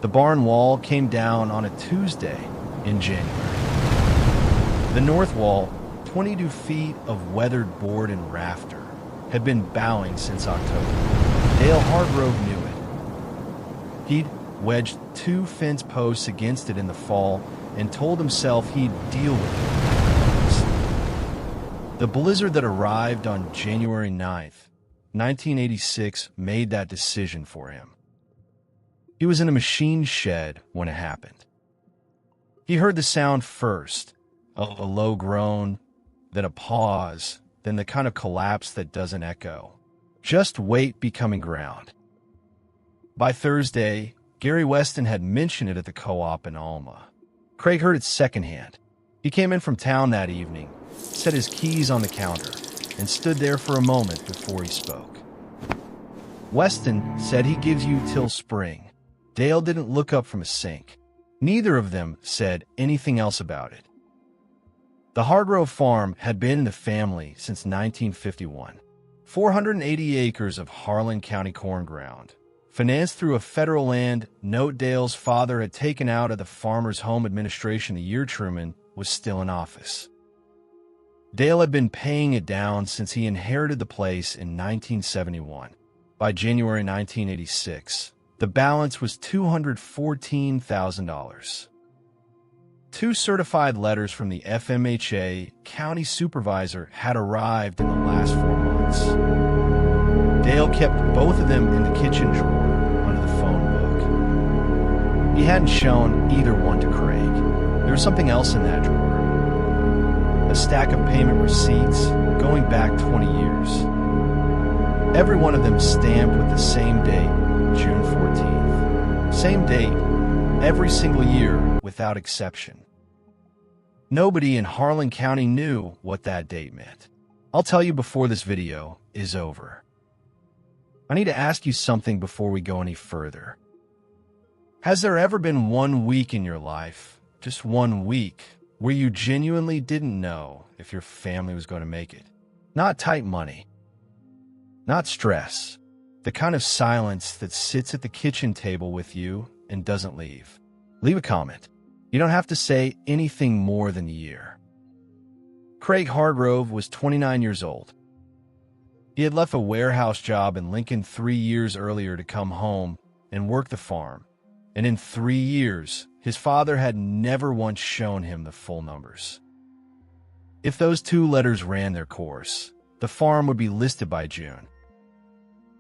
The barn wall came down on a Tuesday in January. The north wall, 22 feet of weathered board and rafter, had been bowing since October. Dale Hargrove knew it. He'd wedged 2 fence posts against it in the fall and told himself he'd deal with it. The blizzard that arrived on January 9th, 1986, made that decision for him. He was in a machine shed when it happened. He heard the sound first, a low groan, then a pause, then the kind of collapse that doesn't echo. Just weight becoming ground. By Thursday, Gary Weston had mentioned it at the co-op in Alma. Craig heard it secondhand. He came in from town that evening, set his keys on the counter, and stood there for a moment before he spoke. Weston said he gives you till spring. Dale didn't look up from his sink. Neither of them said anything else about it. The Hargrove farm had been in the family since 1951. 480 acres of Heartland County corn ground, financed through a federal land note Dale's father had taken out of the Farmers Home Administration the year Truman was still in office. Dale had been paying it down since he inherited the place in 1971. By January 1986, the balance was $214,000. 2 certified letters from the FMHA county supervisor had arrived in the last 4 months. Dale kept both of them in the kitchen drawer under the phone book. He hadn't shown either one to Craig. There was something else in that drawer. A stack of payment receipts going back 20 years. Every one of them stamped with the same date, June 14th. Same date, every single year without exception. Nobody in Heartland County knew what that date meant. I'll tell you before this video is over. I need to ask you something before we go any further. Has there ever been one week in your life, just one week, where you genuinely didn't know if your family was going to make it? Not tight money. Not stress. The kind of silence that sits at the kitchen table with you and doesn't leave. Leave a comment. You don't have to say anything more than a year. Craig Hargrove was 29 years old. He had left a warehouse job in Lincoln 3 years earlier to come home and work the farm. And in 3 years, his father had never once shown him the full numbers. If those 2 letters ran their course, the farm would be listed by June.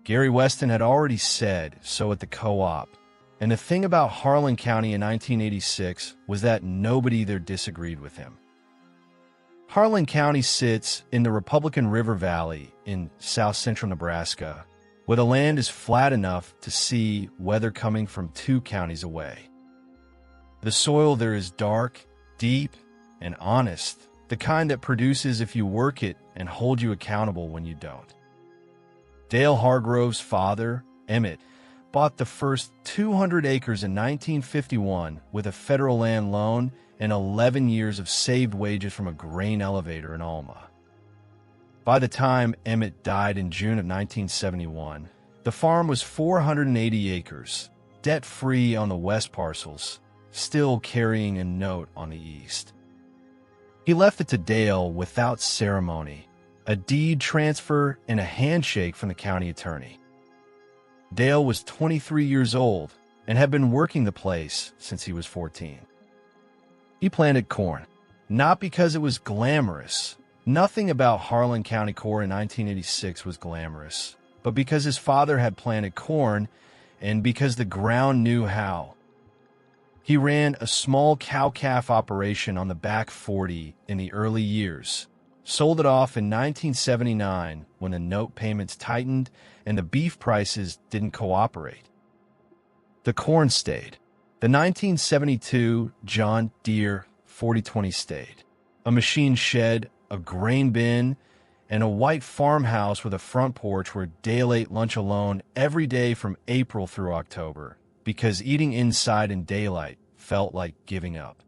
Gary Weston had already said so at the co-op. And the thing about Heartland County in 1986 was that nobody there disagreed with him. Heartland County sits in the Republican River Valley in south-central Nebraska, where the land is flat enough to see weather coming from 2 counties away. The soil there is dark, deep, and honest, the kind that produces if you work it and hold you accountable when you don't. Dale Hargrove's father, Emmett, bought the first 200 acres in 1951 with a federal land loan and 11 years of saved wages from a grain elevator in Alma. By the time Emmett died in June of 1971, the farm was 480 acres, debt-free on the west parcels, still carrying a note on the east. He left it to Dale without ceremony, a deed transfer and a handshake from the county attorney. Dale was 23 years old and had been working the place since he was 14. He planted corn, not because it was glamorous. Nothing about Heartland County corn in 1986 was glamorous, but because his father had planted corn and because the ground knew how. He ran a small cow-calf operation on the back 40 in the early years, sold it off in 1979 when the note payments tightened and the beef prices didn't cooperate. The corn stayed. The 1972 John Deere 4020 stayed. A machine shed, a grain bin, and a white farmhouse with a front porch where Dale ate lunch alone every day from April through October because eating inside in daylight felt like giving up.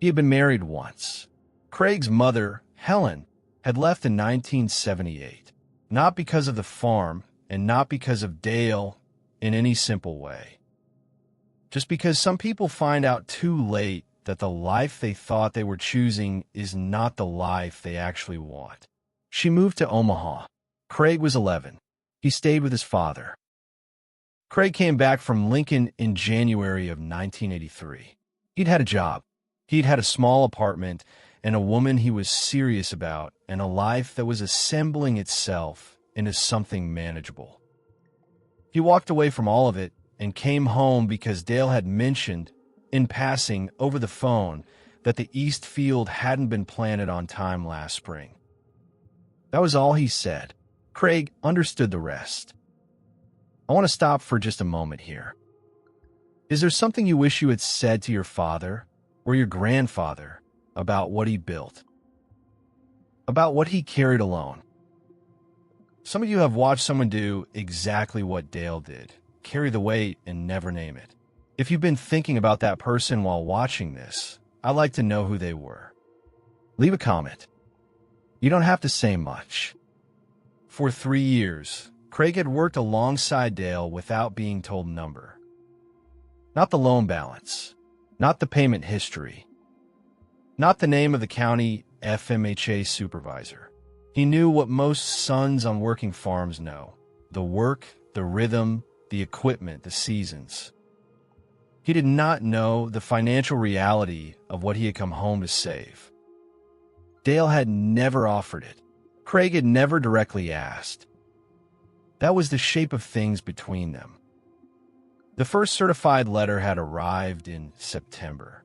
He had been married once. Craig's mother, Helen, had left in 1978, not because of the farm and not because of Dale in any simple way. just because some people find out too late that the life they thought they were choosing is not the life they actually want. She moved to Omaha. Craig was 11. He stayed with his father. Craig came back from Lincoln in January of 1983. He'd had a job. He'd had a small apartment and a woman he was serious about and a life that was assembling itself into something manageable. He walked away from all of it and came home because Dale had mentioned, in passing over the phone, that the East Field hadn't been planted on time last spring. That was all he said. Craig understood the rest. I want to stop for just a moment here. Is there something you wish you had said to your father or your grandfather about what he built? About what he carried alone? Some of you have watched someone do exactly what Dale did, carry the weight and never name it. If you've been thinking about that person while watching this, I'd like to know who they were. Leave a comment. You don't have to say much. For 3 years, Craig had worked alongside Dale without being told number. Not the loan balance, not the payment history, not the name of the county FMHA supervisor. He knew what most sons on working farms know: the work, the rhythm, the equipment, the seasons. He did not know the financial reality of what he had come home to save. Dale had never offered it. Craig had never directly asked. That was the shape of things between them. The first certified letter had arrived in September.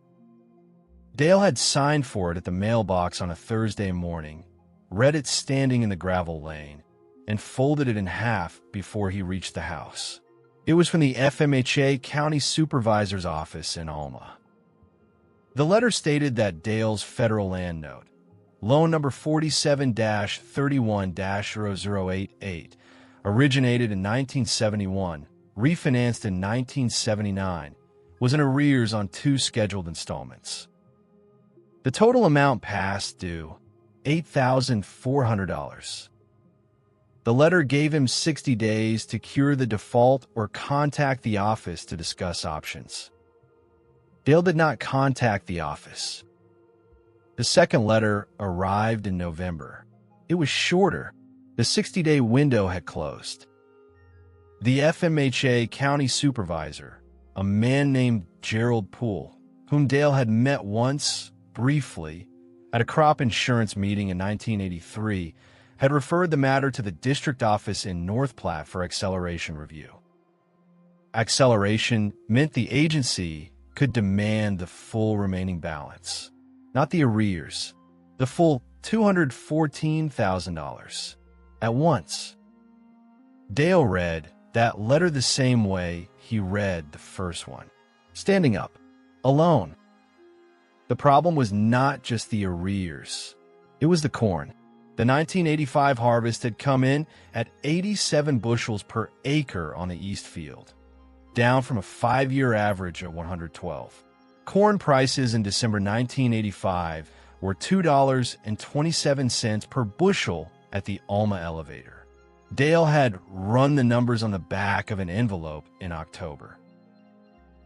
Dale had signed for it at the mailbox on a Thursday morning, read it standing in the gravel lane, and folded it in half before he reached the house. It was from the FMHA County Supervisor's office in Alma. The letter stated that Dale's federal land note, loan number 47-31-0088, originated in 1971, refinanced in 1979, was in arrears on 2 scheduled installments. The total amount past due, $8,400. The letter gave him 60 days to cure the default or contact the office to discuss options. Dale did not contact the office. The second letter arrived in November. It was shorter. The 60-day window had closed. The FMHA county supervisor, a man named Gerald Poole, whom Dale had met once, briefly, at a crop insurance meeting in 1983, had referred the matter to the district office in North Platte for acceleration review. Acceleration meant the agency could demand the full remaining balance, not the arrears, the full $214,000, at once. Dale read that letter the same way he read the first one, standing up, alone. The problem was not just the arrears. It was the corn. The 1985 harvest had come in at 87 bushels per acre on the East Field, down from a 5-year average of 112. Corn prices in December 1985 were $2.27 per bushel at the Alma elevator. Dale had run the numbers on the back of an envelope in October.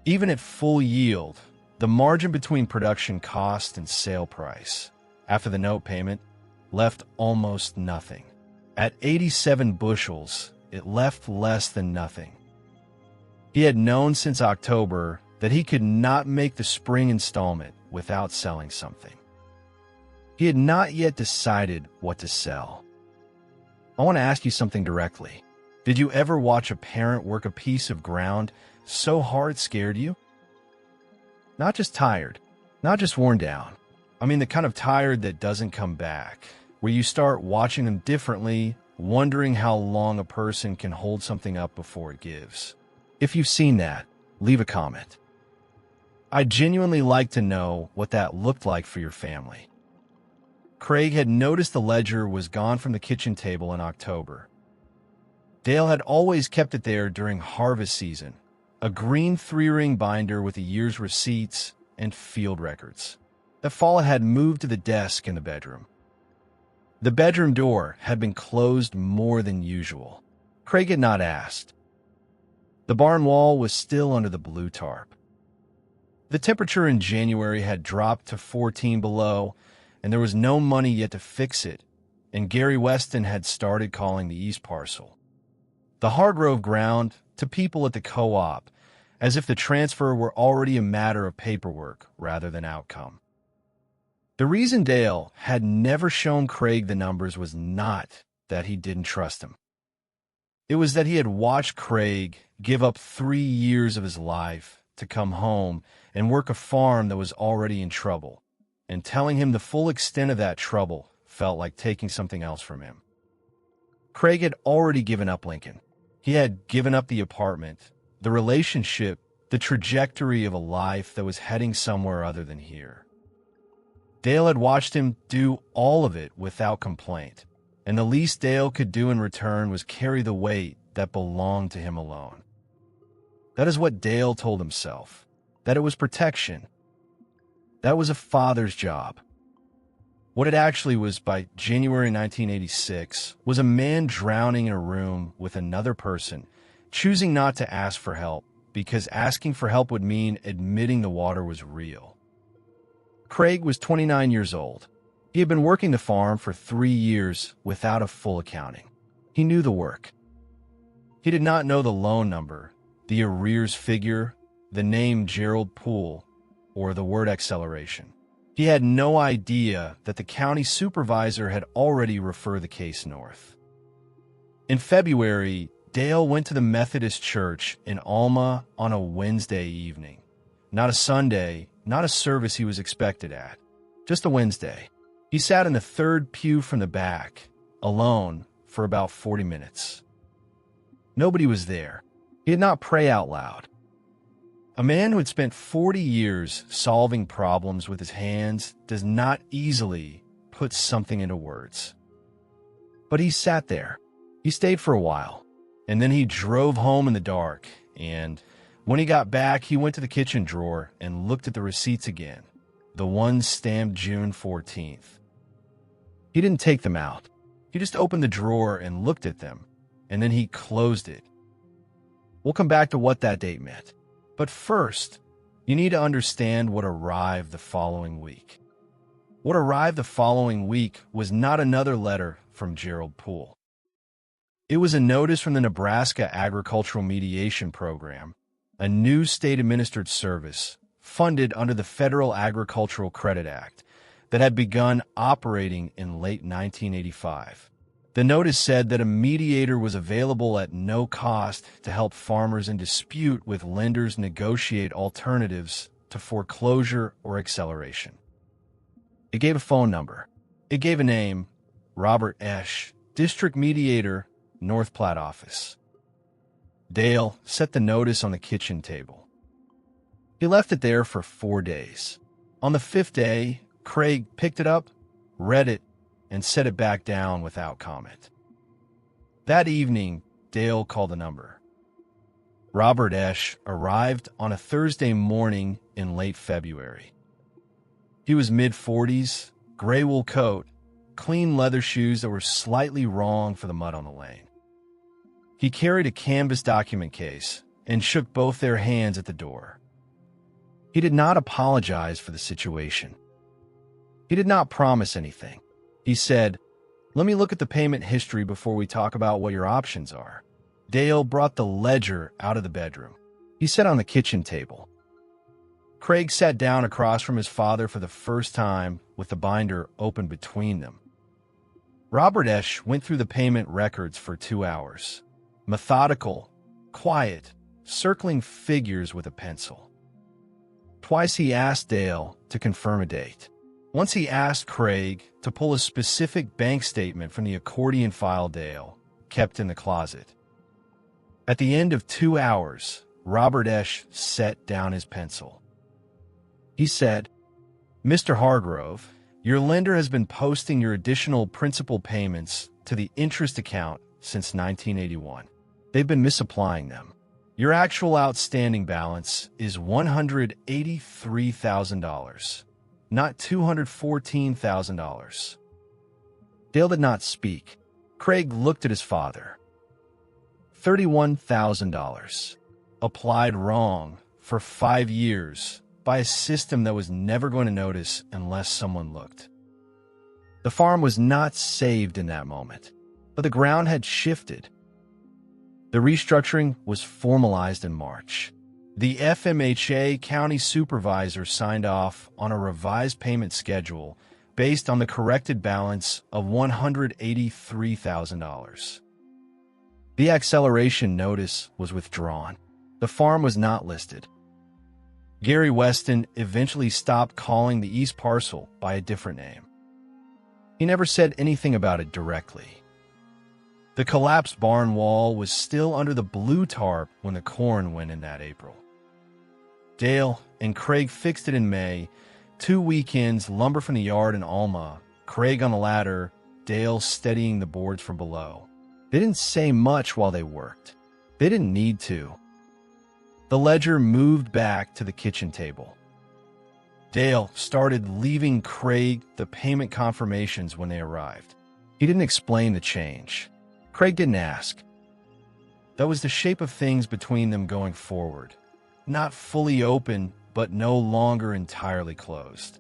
Even at full yield, the margin between production cost and sale price, after the note payment, left almost nothing. At 87 bushels, it left less than nothing. He had known since October that he could not make the spring installment without selling something. He had not yet decided what to sell. I want to ask you something directly. Did you ever watch a parent work a piece of ground so hard it scared you? Not just tired, not just worn down. I mean the kind of tired that doesn't come back, where you start watching them differently, wondering how long a person can hold something up before it gives. If you've seen that, leave a comment. I'd genuinely like to know what that looked like for your family. Craig had noticed the ledger was gone from the kitchen table in October. Dale had always kept it there during harvest season, a green 3-ring binder with a year's receipts and field records. That fall it had moved to the desk in the bedroom. The bedroom door had been closed more than usual. Craig had not asked. The barn wall was still under the blue tarp. The temperature in January had dropped to 14 below, and there was no money yet to fix it, and Gary Weston had started calling the East parcel. The Hargrove ground to people at the co-op, as if the transfer were already a matter of paperwork rather than outcome. The reason Dale had never shown Craig the numbers was not that he didn't trust him. It was that he had watched Craig give up 3 years of his life to come home and work a farm that was already in trouble, and telling him the full extent of that trouble felt like taking something else from him. Craig had already given up Lincoln. He had given up the apartment, the relationship, the trajectory of a life that was heading somewhere other than here. Dale had watched him do all of it without complaint, and the least Dale could do in return was carry the weight that belonged to him alone. That is what Dale told himself, that it was protection. That was a father's job. What it actually was by January 1986 was a man drowning in a room with another person, choosing not to ask for help because asking for help would mean admitting the water was real. Craig was 29 years old. He had been working the farm for 3 years without a full accounting. He knew the work. He did not know the loan number, the arrears figure, the name Gerald Poole, or the word acceleration. He had no idea that the county supervisor had already referred the case north. In February, Dale went to the Methodist church in Alma on a Wednesday evening. Not a Sunday, not a service he was expected at, just a Wednesday. He sat in the third pew from the back, alone, for about 40 minutes. Nobody was there. He did not pray out loud. A man who had spent 40 years solving problems with his hands does not easily put something into words. But he sat there. He stayed for a while, and then he drove home in the dark, and when he got back, he went to the kitchen drawer and looked at the receipts again, the ones stamped June 14th. He didn't take them out. He just opened the drawer and looked at them, and then he closed it. We'll come back to what that date meant. But first, you need to understand what arrived the following week. What arrived the following week was not another letter from Gerald Poole. It was a notice from the Nebraska Agricultural Mediation Program, a new state-administered service funded under the Federal Agricultural Credit Act that had begun operating in late 1985. The notice said that a mediator was available at no cost to help farmers in dispute with lenders negotiate alternatives to foreclosure or acceleration. It gave a phone number. It gave a name, Robert Esch, District Mediator, North Platte Office. Dale set the notice on the kitchen table. He left it there for 4 days. On the 5th day, Craig picked it up, read it, and set it back down without comment. That evening, Dale called the number. Robert Esch arrived on a Thursday morning in late February. He was mid-40s, gray wool coat, clean leather shoes that were slightly wrong for the mud on the lane. He carried a canvas document case and shook both their hands at the door. He did not apologize for the situation. He did not promise anything. He said, "Let me look at the payment history before we talk about what your options are." Dale brought the ledger out of the bedroom. He sat on the kitchen table. Craig sat down across from his father for the first time with the binder open between them. Robert Esch went through the payment records for 2 hours. Methodical, quiet, circling figures with a pencil. Twice he asked Dale to confirm a date. Once he asked Craig to pull a specific bank statement from the accordion file Dale kept in the closet. At the end of 2 hours, Robert Esch set down his pencil. He said, "Mr. Hargrove, your lender has been posting your additional principal payments to the interest account since 1981. They've been misapplying them. Your actual outstanding balance is $183,000. Not $214,000. Dale did not speak. Craig looked at his father. $31,000. Applied wrong for 5 years by a system that was never going to notice unless someone looked. The farm was not saved in that moment, but the ground had shifted. The restructuring was formalized in March. The FMHA county supervisor signed off on a revised payment schedule based on the corrected balance of $183,000. The acceleration notice was withdrawn. The farm was not listed. Gary Weston eventually stopped calling the East Parcel by a different name. He never said anything about it directly. The collapsed barn wall was still under the blue tarp when the corn went in that April. Dale and Craig fixed it in May, 2 weekends, lumber from the yard in Alma, Craig on a ladder, Dale steadying the boards from below. They didn't say much while they worked. They didn't need to. The ledger moved back to the kitchen table. Dale started leaving Craig the payment confirmations when they arrived. He didn't explain the change. Craig didn't ask. That was the shape of things between them going forward. Not fully open, but no longer entirely closed.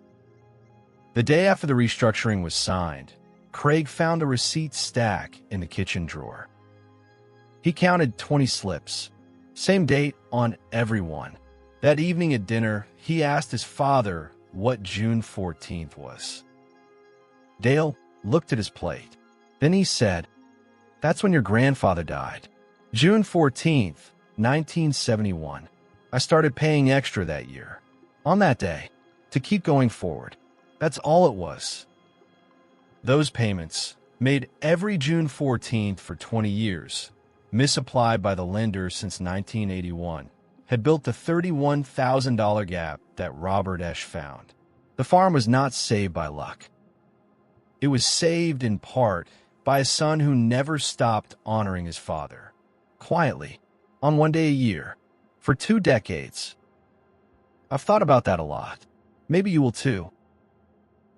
The day after the restructuring was signed, Craig found a receipt stack in the kitchen drawer. He counted 20 slips, same date on every one. That evening at dinner, he asked his father what June 14th was. Dale looked at his plate. Then he said, "That's when your grandfather died. June 14th, 1971. I started paying extra that year. On that day, to keep going forward. That's all it was." Those payments, made every June 14th for 20 years, misapplied by the lender since 1981, had built the $31,000 gap that Robert Esch found. The farm was not saved by luck. It was saved in part by a son who never stopped honoring his father, quietly, on one day a year, for 2 decades. I've thought about that a lot. Maybe you will too.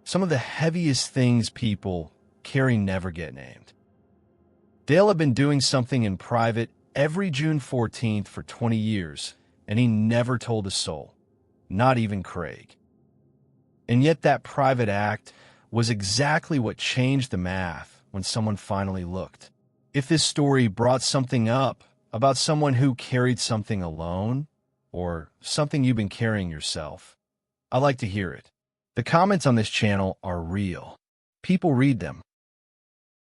Some of the heaviest things people carry never get named. Dale had been doing something in private every June 14th for 20 years, and he never told a soul, not even Craig. And yet that private act was exactly what changed the math when someone finally looked. If this story brought something up about someone who carried something alone, or something you've been carrying yourself, I'd like to hear it. The comments on this channel are real. People read them.